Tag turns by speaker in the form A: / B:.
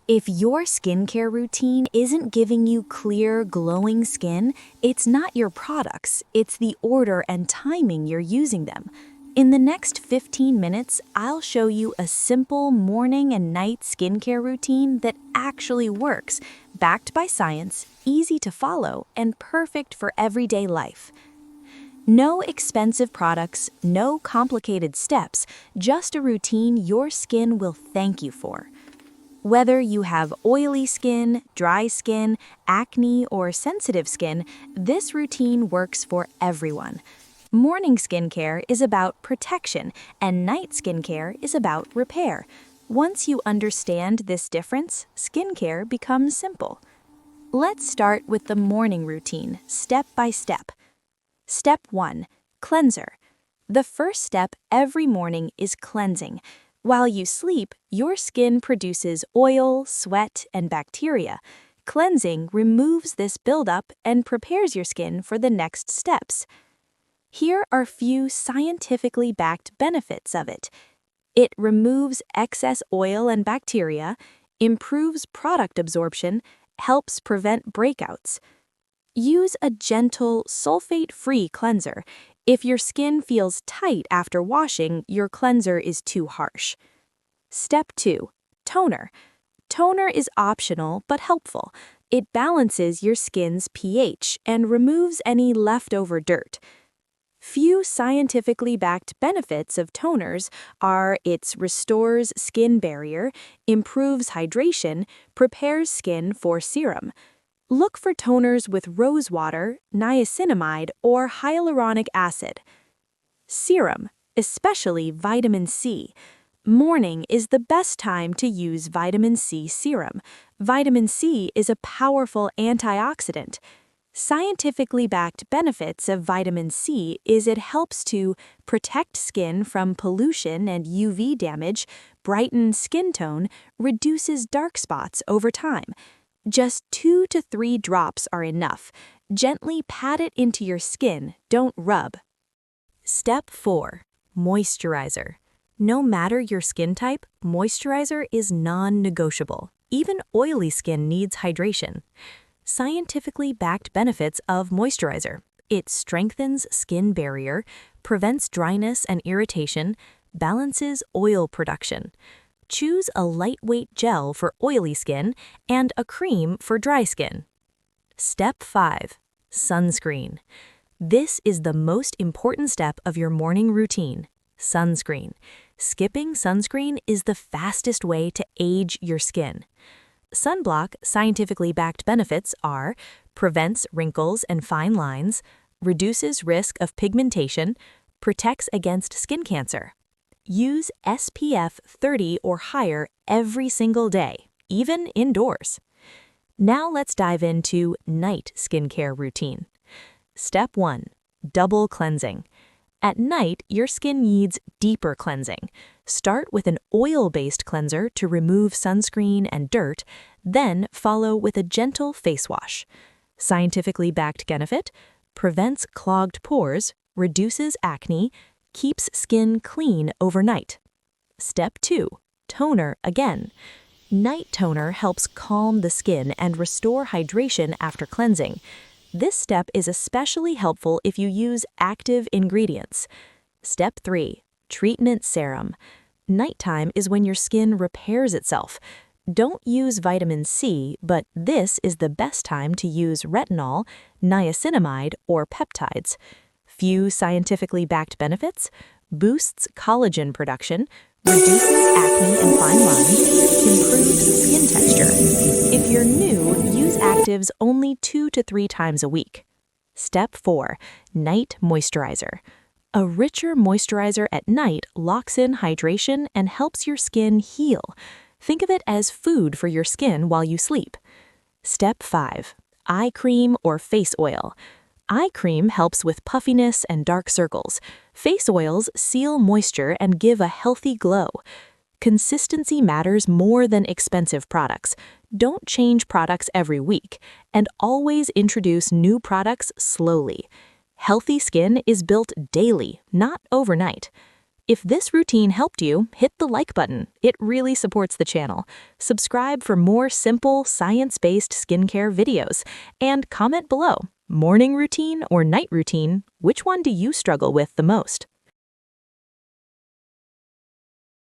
A: If your skincare routine isn't giving you clear, glowing skin, it's not your products, it's the order and timing you're using them. In the next 15 minutes, I'll show you a simple morning and night skincare routine that actually works, backed by science, easy to follow, and perfect for everyday life. No expensive products, no complicated steps, just a routine your skin will thank you for. Whether you have oily skin, dry skin, acne, or sensitive skin, this routine works for everyone. Morning skincare is about protection, and night skincare is about repair. Once you understand this difference, skincare becomes simple. Let's start with the morning routine, step by step. Step 1. Cleanser. The first step every morning is cleansing. While you sleep, your skin produces oil, sweat, and bacteria. Cleansing removes this buildup and prepares your skin for the next steps. Here are a few scientifically backed benefits of it. It removes excess oil and bacteria, improves product absorption, helps prevent breakouts. Use a gentle, sulfate-free cleanser. If your skin feels tight after washing, your cleanser is too harsh. Step 2. Toner. Toner is optional but helpful. It balances your skin's pH and removes any leftover dirt. Few scientifically backed benefits of toners are it restores skin barrier, improves hydration, prepares skin for serum. Look for toners with rose water, niacinamide, or hyaluronic acid. Serum, especially vitamin C. Morning is the best time to use vitamin C serum. Vitamin C is a powerful antioxidant. Scientifically backed benefits of vitamin C is it helps to protect skin from pollution and UV damage, brighten skin tone, reduces dark spots over time. Just 2 to 3 drops are enough. Gently pat it into your skin, don't rub. Step 4. Moisturizer. No matter your skin type, moisturizer is non-negotiable. Even oily skin needs hydration. Scientifically backed benefits of moisturizer. It strengthens skin barrier, prevents dryness and irritation, balances oil production. Choose a lightweight gel for oily skin and a cream for dry skin. Step 5. Sunscreen. This is the most important step of your morning routine. Sunscreen. Skipping sunscreen is the fastest way to age your skin. Sunblock scientifically backed benefits are prevents wrinkles and fine lines, reduces risk of pigmentation, protects against skin cancer. Use SPF 30 or higher every single day, even indoors. Now let's dive into night skincare routine. Step 1. Double cleansing. At night, your skin needs deeper cleansing. Start with an oil-based cleanser to remove sunscreen and dirt, then follow with a gentle face wash. Scientifically backed benefit: prevents clogged pores, reduces acne, keeps skin clean overnight. Step 2. Toner again. Night toner helps calm the skin and restore hydration after cleansing. This step is especially helpful if you use active ingredients. Step 3. Treatment serum. Nighttime is when your skin repairs itself. Don't use vitamin C, but this is the best time to use retinol, niacinamide, or peptides. Few scientifically backed benefits: boosts collagen production, reduces acne and fine lines, improves skin texture. If you're new, use actives only 2 to 3 times a week. Step 4. Night moisturizer. A richer moisturizer at night locks in hydration and helps your skin heal. Think of it as food for your skin while you sleep. Step 5. Eye cream or face oil. Eye cream helps with puffiness and dark circles. Face oils seal moisture and give a healthy glow. Consistency matters more than expensive products. Don't change products every week, and always introduce new products slowly. Healthy skin is built daily, not overnight.
B: If this routine helped you, hit the like button. It really supports the channel. Subscribe for more simple, science-based skincare videos. And comment below, morning routine or night routine, which one do you struggle with the most?